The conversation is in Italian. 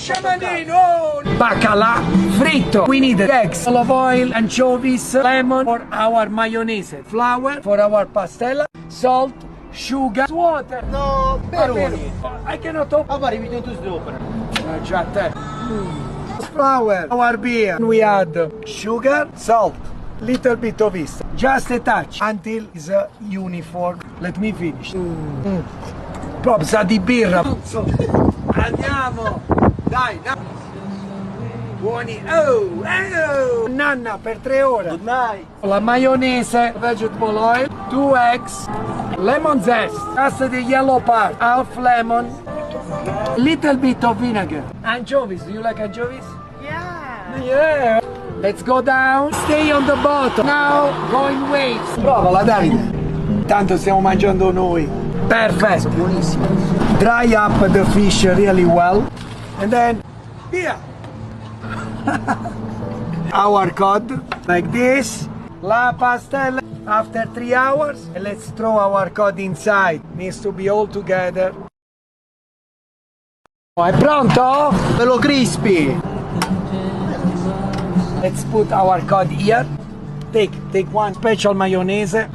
Sciamanino! Baccalà fritto. We need eggs, olive oil, anchovies, lemon for our mayonnaise, flour for our pastella, salt, sugar, water. No, Peroni. I cannot open. How about if you don't use the opener? Già te. Flour, our beer. We add sugar, salt, little bit of yeast, just a touch until it's uniform. Let me finish. Proprio sa di birra. Andiamo, dai, dai. Buoni. Oh, oh. Nanna per 3 ore. Good night. La maionese, vegetable oil, 2 eggs, lemon zest, just the yellow part, half lemon, little bit of vinegar. Anchovies, do you like anchovies? Yeah. Yeah. Let's go down, stay on the bottom. Now, going waves. Provala, Davide. Tanto stiamo mangiando noi. Perfetto. Buonissimo. Dry up the fish really well. And then, via. Our cod, like this. La pastella. After 3 hours, and let's throw our cod inside. Needs to be all together. È pronto? Bello crispy. Let's put our cod here. Take one special mayonnaise.